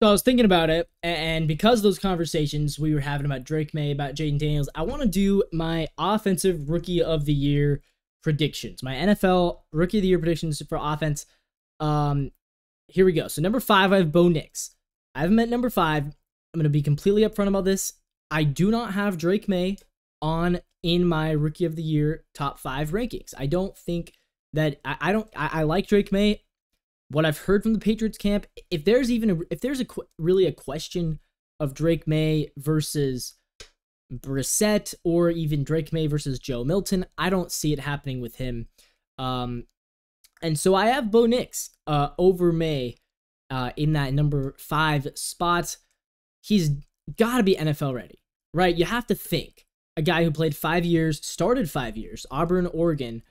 So I was thinking about it, and because of those conversations we were having about Drake May, about Jayden Daniels, I want to do my offensive rookie of the year predictions, my NFL rookie of the year predictions for offense. Um, Here we go. So number 5, I have Bo Nix. I haven't met number 5. I'm gonna be completely upfront about this. I do not have Drake May on in my rookie of the year top 5 rankings. I don't think that I like Drake May. What I've heard from the Patriots camp, if there's really a question of Drake May versus Brissett, or even Drake May versus Joe Milton, I don't see it happening with him. And so I have Bo Nix over May in that number 5 spot. He's got to be NFL ready, right? You have to think a guy who played 5 years, started 5 years, Auburn, Oregon.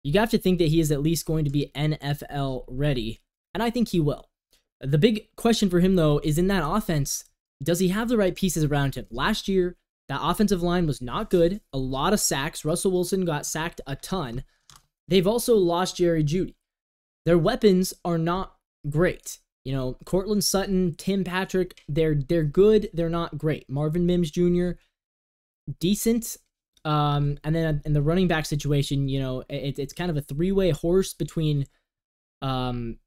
You have to think that he is at least going to be NFL ready, and I think he will. The big question for him, though, is in that offense, does he have the right pieces around him? Last year, that offensive line was not good. A lot of sacks. Russell Wilson got sacked a ton. They've also lost Jerry Jeudy. Their weapons are not great. You know, Cortland Sutton, Tim Patrick, they're good. They're not great. Marvin Mims Jr., decent. And then in the running back situation, you know, it's kind of a three-way horse between Samaj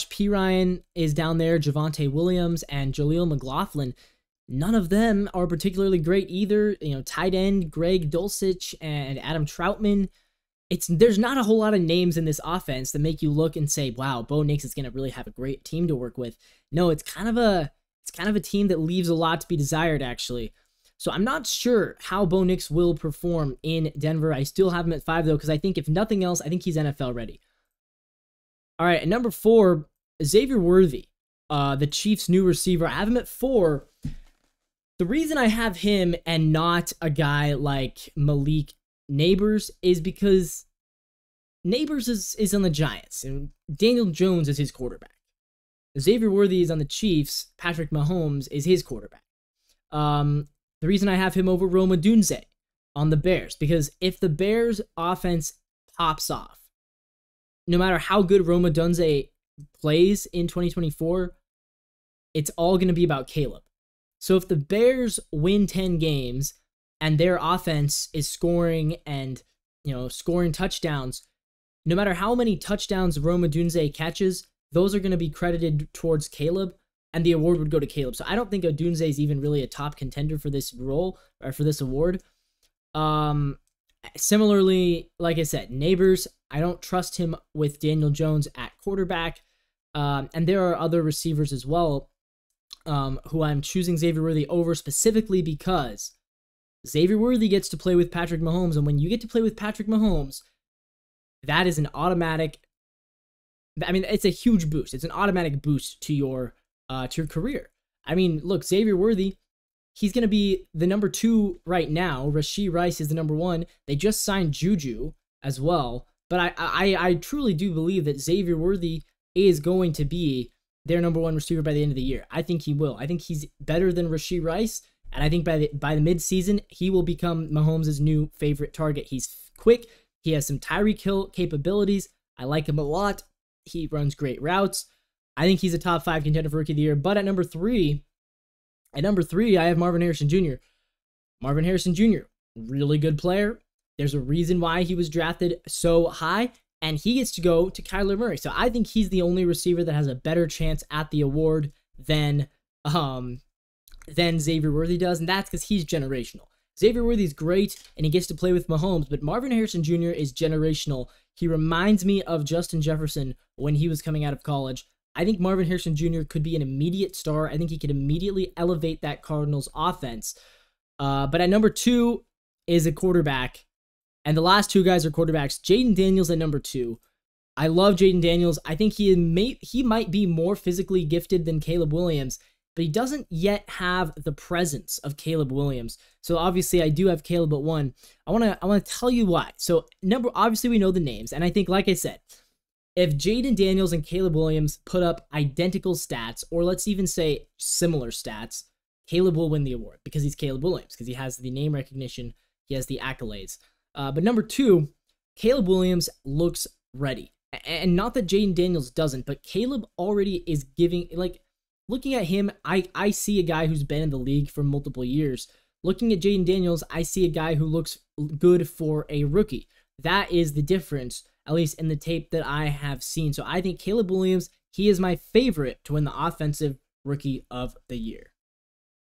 P. Ryan is down there, Javonte Williams, and Jaleel McLaughlin. None of them are particularly great either. You know, tight end Greg Dulcich and Adam Troutman. There's not a whole lot of names in this offense that make you look and say, wow, Bo Nix is going to really have a great team to work with. No, it's kind of a team that leaves a lot to be desired, actually. So I'm not sure how Bo Nix will perform in Denver. I still have him at 5, though, because I think if nothing else, I think he's NFL ready. All right, at number 4, Xavier Worthy, the Chiefs' new receiver. I have him at 4. The reason I have him and not a guy like Malik Neighbors is because Neighbors is on the Giants, and Daniel Jones is his quarterback. Xavier Worthy is on the Chiefs. Patrick Mahomes is his quarterback. The reason I have him over Rome Odunze on the Bears, because if the Bears offense pops off, no matter how good Rome Odunze plays in 2024, it's all going to be about Caleb. So if the Bears win 10 games and their offense is scoring and, you know, scoring touchdowns, no matter how many touchdowns Rome Odunze catches, those are going to be credited towards Caleb, and the award would go to Caleb. So I don't think Odunze is even really a top contender for this role, or for this award. Similarly, like I said, Neighbors, I don't trust him with Daniel Jones at quarterback. And there are other receivers as well who I'm choosing Xavier Worthy over, specifically because Xavier Worthy gets to play with Patrick Mahomes. And when you get to play with Patrick Mahomes, that is an automatic, I mean, it's a huge boost. It's an automatic boost to your career. I mean, look, Xavier Worthy, he's going to be the number 2 right now. Rashee Rice is the number 1. They just signed Juju as well. But I truly do believe that Xavier Worthy is going to be their number 1 receiver by the end of the year. I think he will. I think he's better than Rashee Rice. And I think by the midseason, he will become Mahomes' new favorite target. He's quick. He has some Tyreek Hill capabilities. I like him a lot. He runs great routes. I think he's a top 5 contender for Rookie of the Year. But at number 3, I have Marvin Harrison Jr. Marvin Harrison Jr., really good player. There's a reason why he was drafted so high, and he gets to go to Kyler Murray. So I think he's the only receiver that has a better chance at the award than Xavier Worthy does, and that's because he's generational. Xavier Worthy's great, and he gets to play with Mahomes, but Marvin Harrison Jr. is generational. He reminds me of Justin Jefferson when he was coming out of college. I think Marvin Harrison Jr. could be an immediate star. I think he could immediately elevate that Cardinals offense. But at number 2 is a quarterback, and the last 2 guys are quarterbacks. Jayden Daniels at number 2. I love Jayden Daniels. I think he might be more physically gifted than Caleb Williams, but he doesn't yet have the presence of Caleb Williams. So obviously I do have Caleb at 1. I want to tell you why. So obviously we know the names, and I think, like I said, if Jayden Daniels and Caleb Williams put up identical stats, or let's even say similar stats, Caleb will win the award because he's Caleb Williams, because he has the name recognition, he has the accolades. But number 2, Caleb Williams looks ready. And not that Jayden Daniels doesn't, but Caleb already is giving, like, looking at him, I see a guy who's been in the league for multiple years. Looking at Jayden Daniels, I see a guy who looks good for a rookie. That is the difference, at least in the tape that I have seen. So I think Caleb Williams, he is my favorite to win the Offensive Rookie of the Year.